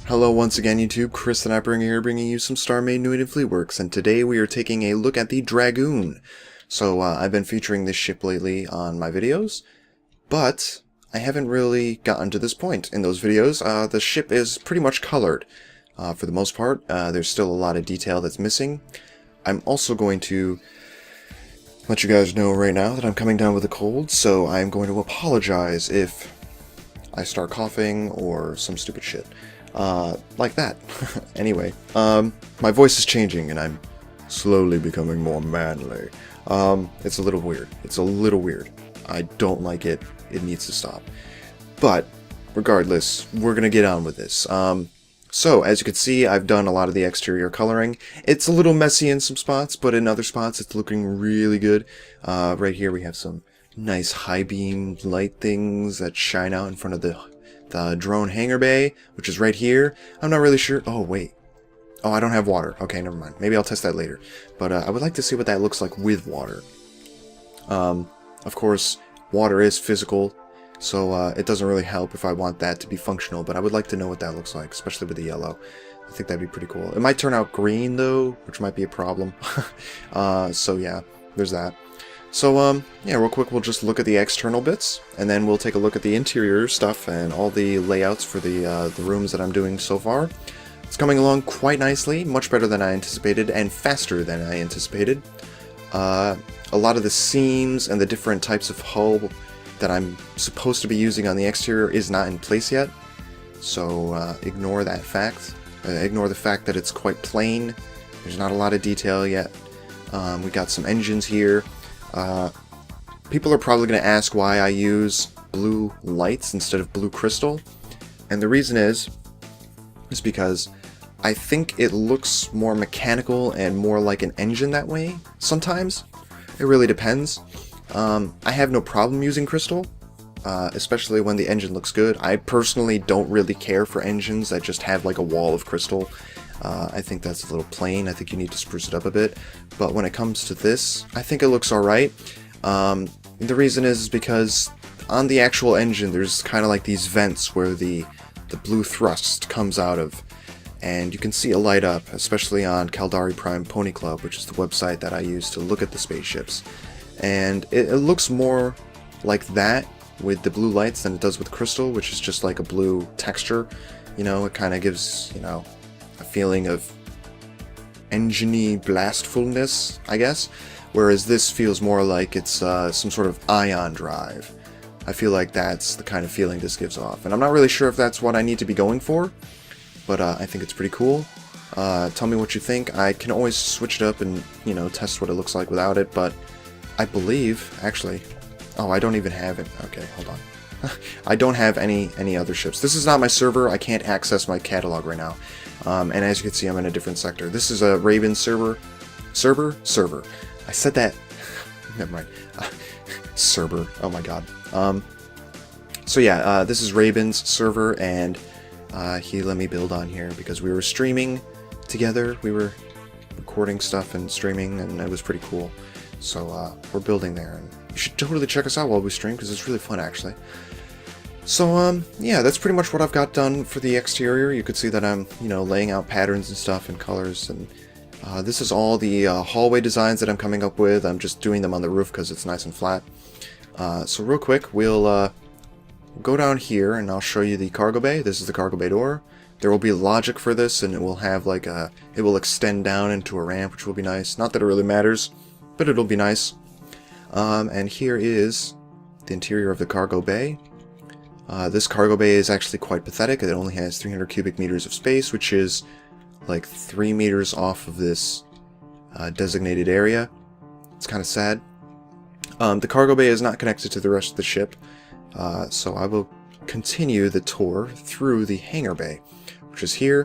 Hello once again YouTube, Chris and I here bringing you some StarMade new in Fleetworks, and today we are taking a look at the Dragoon. So I've been featuring this ship lately on my videos, but I haven't really gotten to this point in those videos. The ship is pretty much colored for the most part. There's still a lot of detail that's missing. I'm also going to let you guys know right now that I'm coming down with a cold, so I'm going to apologize if I start coughing or some stupid shit. Like that. Anyway, my voice is changing and I'm slowly becoming more manly. It's a little weird. It's a little weird. I don't like it. It needs to stop. But, regardless, we're gonna get on with this. So, as you can see, I've done a lot of the exterior coloring. It's a little messy in some spots, but in other spots it's looking really good. Right here we have some nice high beam light things that shine out in front of the drone hangar bay, which is right here. I'm not really sure. Oh, wait. Oh, I don't have water. Okay, never mind. Maybe I'll test that later. But I would like to see what that looks like with water. Of course, water is physical, so it doesn't really help if I want that to be functional, but I would like to know what that looks like, especially with the yellow. I think that'd be pretty cool. It might turn out green, though, which might be a problem. So yeah, there's that. So, yeah, real quick, we'll just look at the external bits, and then we'll take a look at the interior stuff and all the layouts for the rooms that I'm doing so far. It's coming along quite nicely, much better than I anticipated, and faster than I anticipated. A lot of the seams and the different types of hull that I'm supposed to be using on the exterior is not in place yet, so ignore that fact. Ignore the fact that it's quite plain. There's not a lot of detail yet. We got some engines here. People are probably going to ask why I use blue lights instead of blue crystal, and the reason is because I think it looks more mechanical and more like an engine that way sometimes. It really depends. I have no problem using crystal, especially when the engine looks good. I personally don't really care for engines that just have like a wall of crystal. I think that's a little plain. I think you need to spruce it up a bit. But when it comes to this, I think it looks alright. The reason is because on the actual engine, there's kind of like these vents where the blue thrust comes out of. And you can see it light up, especially on Caldari Prime Pony Club, which is the website that I use to look at the spaceships. And it looks more like that with the blue lights than it does with crystal, which is just like a blue texture. You know, it kind of gives, you know, a feeling of engine-y blastfulness, I guess, whereas this feels more like it's some sort of ion drive. I feel like that's the kind of feeling this gives off, and I'm not really sure if that's what I need to be going for, but I think it's pretty cool. Tell me what you think. I can always switch it up and, you know, test what it looks like without it, but I believe, actually, oh, I don't even have it. Okay, hold on. I don't have any other ships. This is not my server. I can't access my catalog right now. And as you can see, I'm in a different sector. This is a Raven server. Server? I said that. Never mind. Server. Oh my god. So yeah, this is Raven's server, and he let me build on here because we were streaming together. We were recording stuff and streaming, and it was pretty cool. So we're building there, and you should totally check us out while we stream because it's really fun, actually. So, yeah, that's pretty much what I've got done for the exterior. You could see that I'm, you know, laying out patterns and stuff and colors, and this is all the hallway designs that I'm coming up with. I'm just doing them on the roof because it's nice and flat. So real quick, we'll go down here, and I'll show you the cargo bay. This is the cargo bay door. There will be logic for this, and it will have, like, it will extend down into a ramp, which will be nice. Not that it really matters, but it'll be nice. And here is the interior of the cargo bay. This cargo bay is actually quite pathetic. It only has 300 cubic meters of space, which is like 3 meters off of this designated area. It's kind of sad. The cargo bay is not connected to the rest of the ship, so I will continue the tour through the hangar bay, which is here,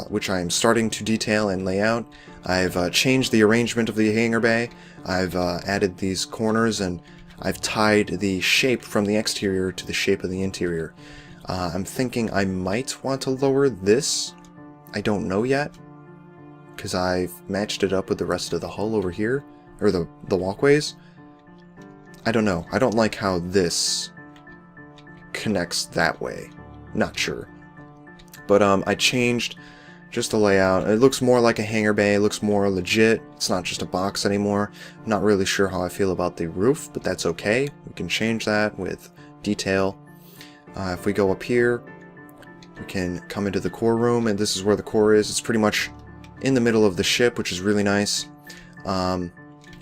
which I am starting to detail and lay out. I've changed the arrangement of the hangar bay. I've added these corners, and I've tied the shape from the exterior to the shape of the interior. I'm thinking I might want to lower this. I don't know yet, because I've matched it up with the rest of the hull over here, or the walkways. I don't know. I don't like how this connects that way. Not sure. But I changed just the layout. It looks more like a hangar bay. It looks more legit. It's not just a box anymore. I'm not really sure how I feel about the roof, but that's okay. We can change that with detail. If we go up here, we can come into the core room, and this is where the core is. It's pretty much in the middle of the ship, which is really nice. And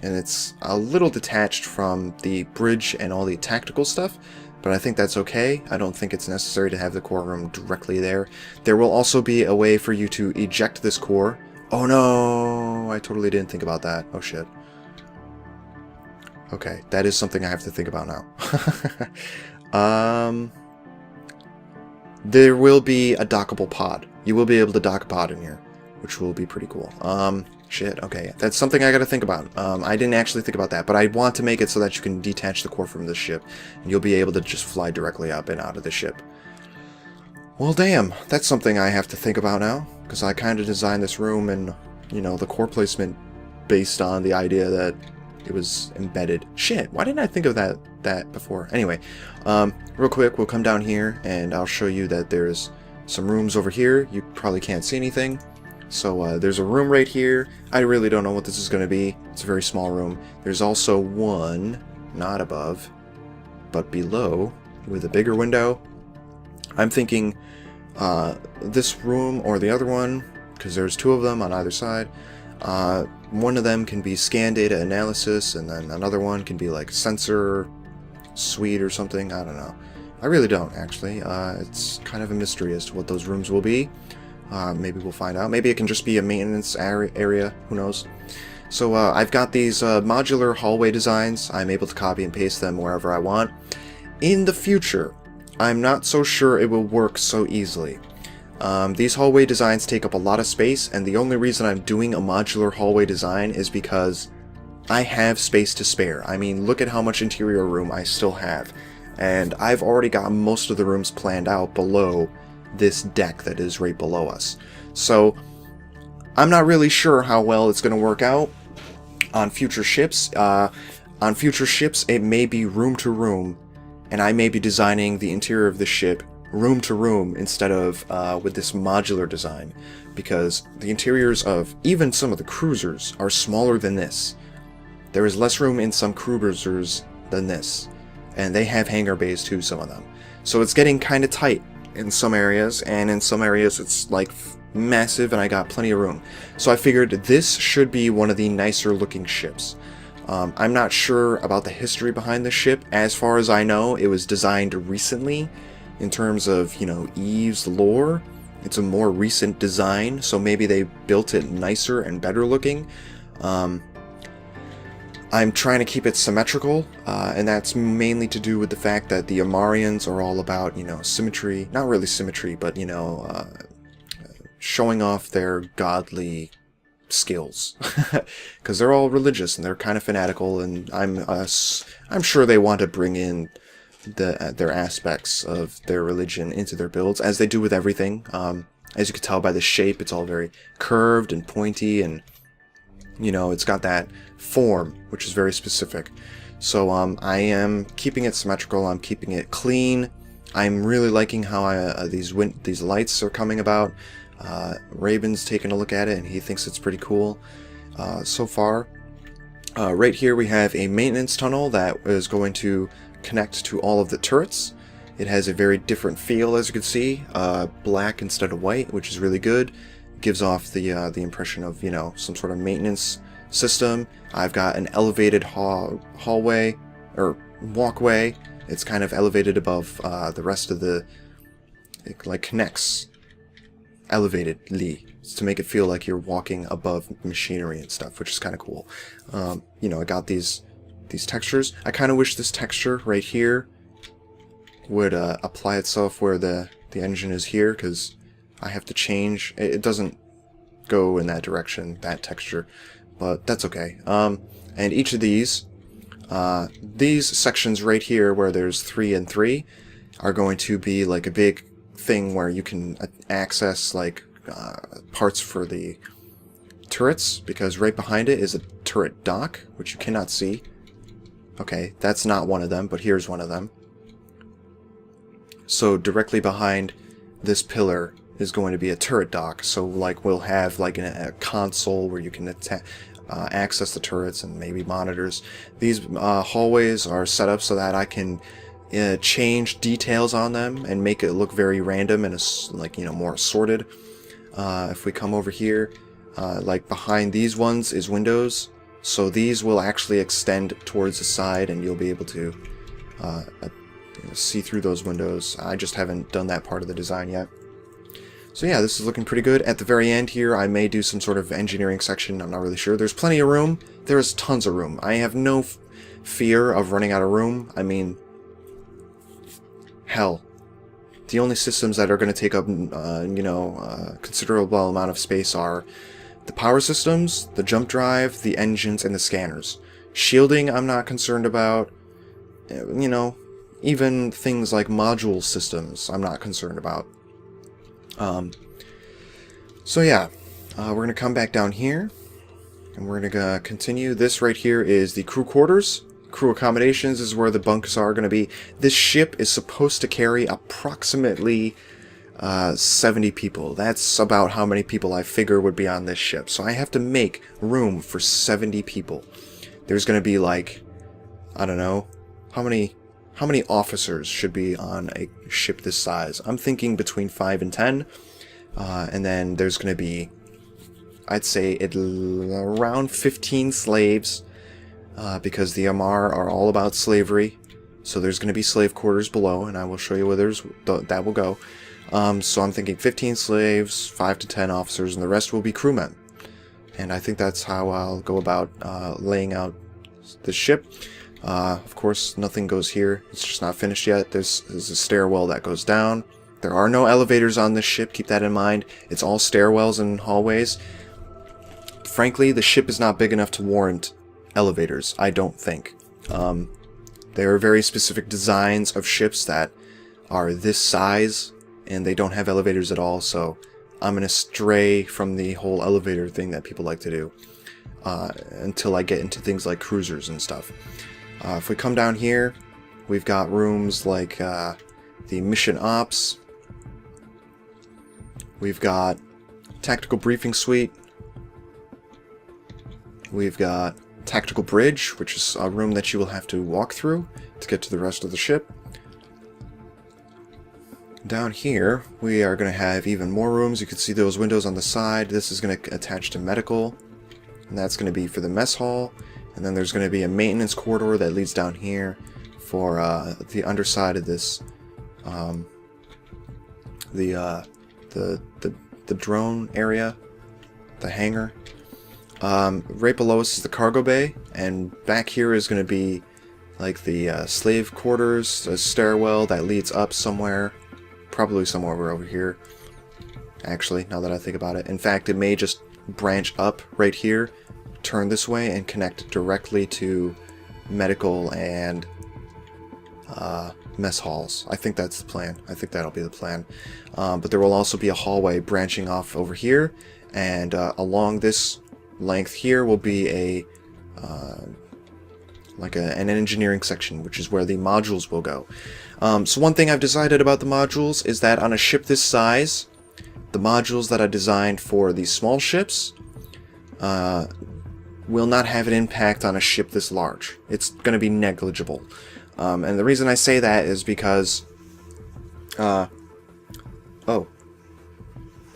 it's a little detached from the bridge and all the tactical stuff, but I think that's okay. I don't think it's necessary to have the core room directly there. There will also be a way for you to eject this core. Oh no, I totally didn't think about that. Oh shit. Okay, that is something I have to think about now. There will be a dockable pod. You will be able to dock a pod in here, which will be pretty cool. Shit, okay, that's something I gotta think about. I didn't actually think about that, but I want to make it so that you can detach the core from the ship, and you'll be able to just fly directly up and out of the ship. Well, damn, that's something I have to think about now, because I kind of designed this room and, you know, the core placement based on the idea that it was embedded. Shit, why didn't I think of that before? Anyway, real quick, we'll come down here, and I'll show you that there's some rooms over here. You probably can't see anything. So there's a room right here. I really don't know what this is going to be. It's a very small room. There's also one, not above, but below, with a bigger window. I'm thinking this room or the other one, because there's two of them on either side. One of them can be scan data analysis, and then another one can be like sensor suite or something. I don't know. I really don't, actually. It's kind of a mystery as to what those rooms will be. Maybe we'll find out. Maybe it can just be a maintenance area. Who knows? So I've got these modular hallway designs. I'm able to copy and paste them wherever I want. In the future, I'm not so sure it will work so easily. These hallway designs take up a lot of space, and the only reason I'm doing a modular hallway design is because I have space to spare. I mean, look at how much interior room I still have. And I've already got most of the rooms planned out below this deck that is right below us. So I'm not really sure how well it's going to work out on future ships. On future ships, it may be room to room, and I may be designing the interior of the ship room to room instead of with this modular design, because the interiors of even some of the cruisers are smaller than this. There is less room in some cruisers than this, and they have hangar bays too, some of them. So it's getting kind of tight in some areas, and in some areas it's like massive and I got plenty of room. So I figured this should be one of the nicer looking ships. I'm not sure about the history behind the ship. As far as I know, it was designed recently in terms of, you know, Eve's lore. It's a more recent design, so maybe they built it nicer and better looking. I'm trying to keep it symmetrical, and that's mainly to do with the fact that the Amarians are all about, you know, symmetry. Not really symmetry, but, you know, showing off their godly skills. Because they're all religious, and they're kind of fanatical, and I'm sure they want to bring in their aspects of their religion into their builds, as they do with everything. As you can tell by the shape, it's all very curved and pointy, and you know, it's got that form, which is very specific. So I am keeping it symmetrical. I'm keeping it clean. I'm really liking how these lights are coming about. Raven's taking a look at it, and he thinks it's pretty cool so far. Right here we have a maintenance tunnel that is going to connect to all of the turrets. It has a very different feel, as you can see, black instead of white, which is really good. Gives off the impression of, you know, some sort of maintenance system. I've got an elevated hallway or walkway. It's kind of elevated above the rest of the. It like connects elevatedly to make it feel like you're walking above machinery and stuff, which is kind of cool. You know, I got these textures. I kind of wish this texture right here would apply itself where the engine is here, because I have to change. It doesn't go in that direction, that texture, but that's okay. And each of these sections right here where there's 3 and 3 are going to be like a big thing where you can access like parts for the turrets, because right behind it is a turret dock, which you cannot see. Okay, that's not one of them, but here's one of them. So directly behind this pillar is going to be a turret dock. So like we'll have like a console where you can access the turrets and maybe monitors. These hallways are set up so that I can change details on them and make it look very random and like, you know, more assorted. If we come over here, like behind these ones is windows, so these will actually extend towards the side and you'll be able to see through those windows. I just haven't done that part of the design yet. So yeah, this is looking pretty good. At the very end here, I may do some sort of engineering section. I'm not really sure. There's plenty of room. There's tons of room. I have no fear of running out of room. I mean, hell, the only systems that are going to take up, considerable amount of space are the power systems, the jump drive, the engines, and the scanners. Shielding, I'm not concerned about. You know, even things like module systems, I'm not concerned about. So yeah, we're going to come back down here, and we're going to continue. This right here is the crew quarters. Crew accommodations is where the bunks are going to be. This ship is supposed to carry approximately 70 people. That's about how many people I figure would be on this ship. So I have to make room for 70 people. There's going to be like, I don't know, how many officers should be on a ship this size? I'm thinking between 5 and 10. And then there's going to be, I'd say, around 15 slaves, because the Amar are all about slavery. So there's going to be slave quarters below, and I will show you where that will go. So I'm thinking 15 slaves, 5 to 10 officers, and the rest will be crewmen. And I think that's how I'll go about laying out the ship. Of course, nothing goes here. It's just not finished yet. There's a stairwell that goes down. There are no elevators on this ship, keep that in mind. It's all stairwells and hallways. Frankly, the ship is not big enough to warrant elevators, I don't think. There are very specific designs of ships that are this size, and they don't have elevators at all, so I'm going to stray from the whole elevator thing that people like to do until I get into things like cruisers and stuff. If we come down here, we've got rooms like the mission ops. We've got tactical briefing suite. We've got tactical bridge, which is a room that you will have to walk through to get to the rest of the ship. Down here, we are going to have even more rooms. You can see those windows on the side. This is going to attach to medical, and that's going to be for the mess hall. And then there's going to be a maintenance corridor that leads down here for the underside of this, the drone area, the hangar. Right below us is the cargo bay, and back here is going to be like the slave quarters, a stairwell that leads up somewhere, probably somewhere over here, actually, now that I think about it. In fact, it may just branch up right here, turn this way, and connect directly to medical and mess halls. I think that's the plan. I think that'll be the plan. But there will also be a hallway branching off over here, and along this length here will be an engineering section, which is where the modules will go. So one thing I've decided about the modules is that on a ship this size, the modules that I designed for these small ships will not have an impact on a ship this large. It's going to be negligible. And the reason I say that is because... oh.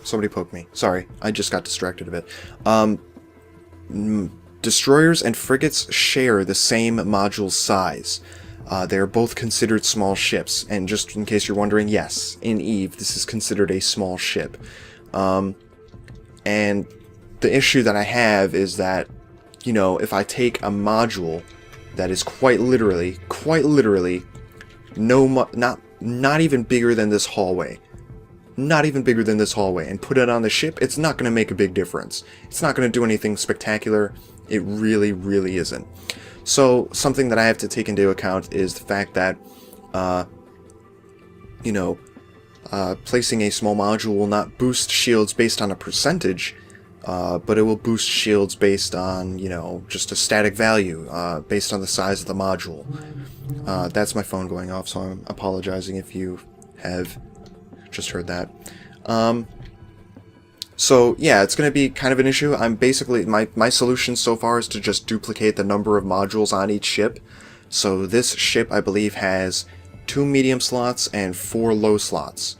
Somebody poked me. Sorry, I just got distracted a bit. Destroyers and frigates share the same module size. They are both considered small ships. And just in case you're wondering, yes, in EVE, this is considered a small ship. And the issue that I have is that, you know, if I take a module that is quite literally, not even bigger than this hallway, and put it on the ship, it's not going to make a big difference. It's not going to do anything spectacular. It really, really isn't. So something that I have to take into account is the fact that, placing a small module will not boost shields based on a percentage, but it will boost shields based on, just a static value, based on the size of the module. That's my phone going off, so I'm apologizing if you have just heard that. So yeah, it's going to be kind of an issue. I'm basically, my solution so far is to just duplicate the number of modules on each ship. So this ship, I believe, has 2 medium slots and 4 low slots.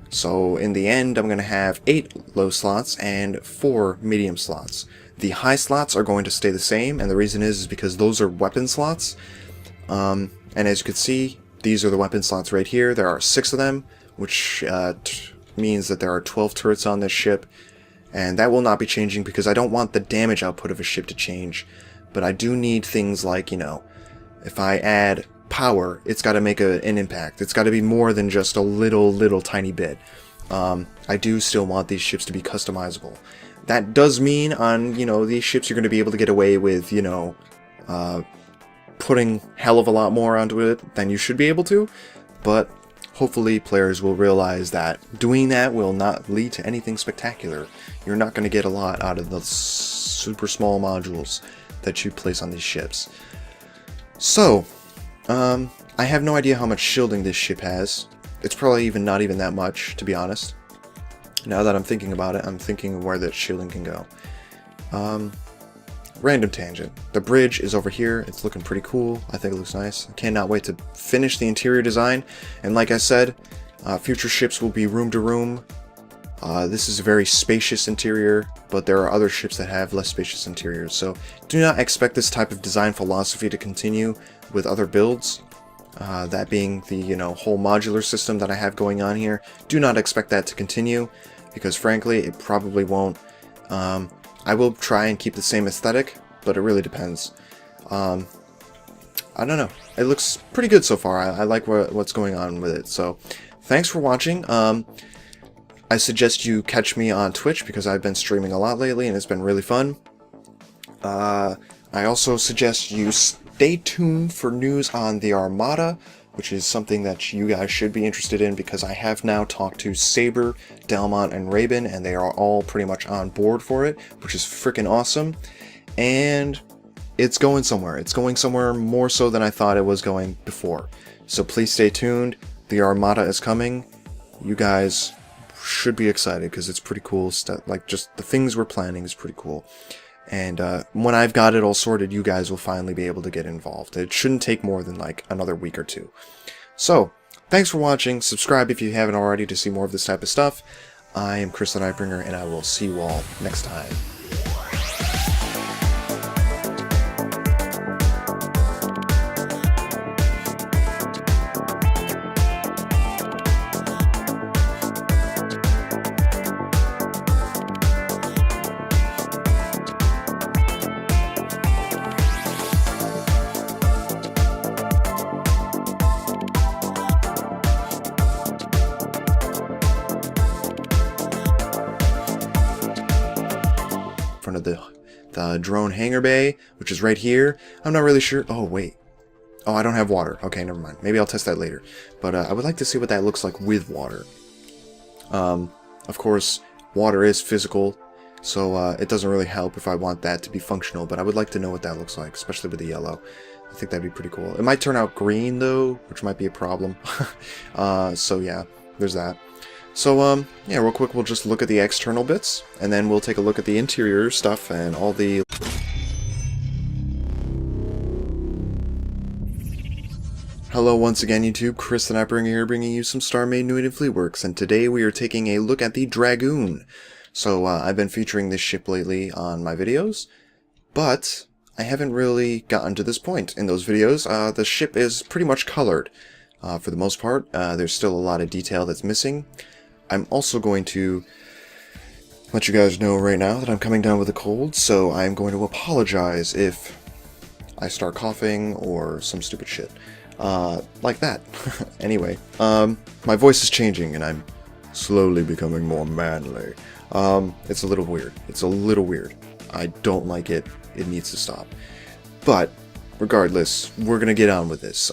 So in the end, I'm going to have 8 low slots and 4 medium slots. The high slots are going to stay the same, and the reason is because those are weapon slots. And as you can see, these are the weapon slots right here. There are 6 of them, which means that there are 12 turrets on this ship. And that will not be changing because I don't want the damage output of a ship to change. But I do need things like, you know, if I add power, it's got to make an impact. It's got to be more than just a little tiny bit. I do still want these ships to be customizable. That does mean on, you know, these ships you're going to be able to get away with, you know, putting hell of a lot more onto it than you should be able to. But hopefully players will realize that doing that will not lead to anything spectacular. You're not going to get a lot out of the super small modules that you place on these ships. So, I have no idea how much shielding this ship has. It's probably not even that much, to be honest. Now that I'm thinking about it, I'm thinking where that shielding can go. Random tangent. The bridge is over here. It's looking pretty cool. I think it looks nice. I cannot wait to finish the interior design. And like I said, future ships will be room to room. This is a very spacious interior, but there are other ships that have less spacious interiors. So do not expect this type of design philosophy to continue with other builds. That being the, you know, whole modular system that I have going on here. Do not expect that to continue, because frankly, it probably won't. I will try and keep the same aesthetic, but it really depends. I don't know. It looks pretty good so far. I like what's going on with it. So, thanks for watching. I suggest you catch me on Twitch because I've been streaming a lot lately and it's been really fun. I also suggest you stay tuned for news on the Armada, which is something that you guys should be interested in because I have now talked to Saber, Delmont, and Raven, and they are all pretty much on board for it, which is freaking awesome. And it's going somewhere. It's going somewhere more so than I thought it was going before. So please stay tuned. The Armada is coming. You guys should be excited because it's pretty cool stuff. Like, just the things we're planning is pretty cool. And when I've got it all sorted, you guys will finally be able to get involved. It shouldn't take more than like another week or 2. So, thanks for watching. Subscribe if you haven't already to see more of this type of stuff. I am Chris the Nightbringer, and I will see you all next time. Front of the drone hangar bay, which is right here. I'm not really sure. Oh, wait. Oh, I don't have water. Okay, never mind. Maybe I'll test that later. But I would like to see what that looks like with water. Of course, water is physical, so it doesn't really help if I want that to be functional, but I would like to know what that looks like, especially with the yellow. I think that'd be pretty cool. It might turn out green, though, which might be a problem. So yeah, there's that. So, yeah, real quick, we'll just look at the external bits, and then we'll take a look at the interior stuff and all the... Hello once again, YouTube. Chris the Nightbringer here, bringing you some StarMade New and Fleetworks, and today we are taking a look at the Dragoon. So, I've been featuring this ship lately on my videos, but I haven't really gotten to this point in those videos. The ship is pretty much colored, for the most part. There's still a lot of detail that's missing. I'm also going to let you guys know right now that I'm coming down with a cold, so I'm going to apologize if I start coughing or some stupid shit. Like that. Anyway, my voice is changing and I'm slowly becoming more manly. It's a little weird. It's a little weird. I don't like it. It needs to stop. But, regardless, we're gonna get on with this.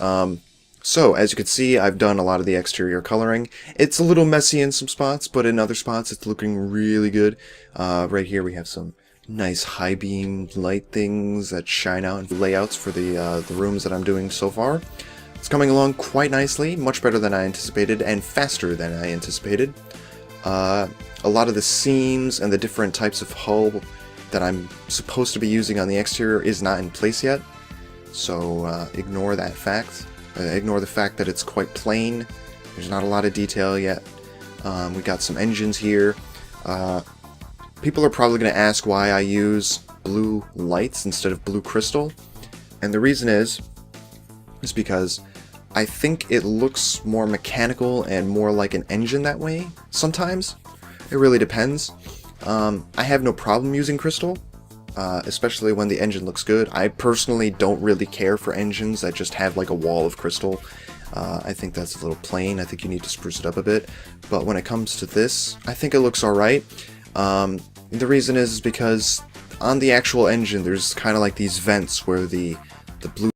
So, as you can see, I've done a lot of the exterior coloring. It's a little messy in some spots, but in other spots it's looking really good. Right here we have some nice high beam light things that shine out in layouts for the rooms that I'm doing so far. It's coming along quite nicely, much better than I anticipated, and faster than I anticipated. A lot of the seams and the different types of hull that I'm supposed to be using on the exterior is not in place yet, so ignore that fact. Ignore the fact that it's quite plain. There's not a lot of detail yet. We got some engines here. People are probably going to ask why I use blue lights instead of blue crystal, and the reason is because I think it looks more mechanical and more like an engine that way sometimes. It really depends. I have no problem using crystal, especially when the engine looks good. I personally don't really care for engines that just have like a wall of crystal. I think that's a little plain. I think you need to spruce it up a bit. But when it comes to this, I think it looks alright. The reason is because on the actual engine there's kind of like these vents where the blue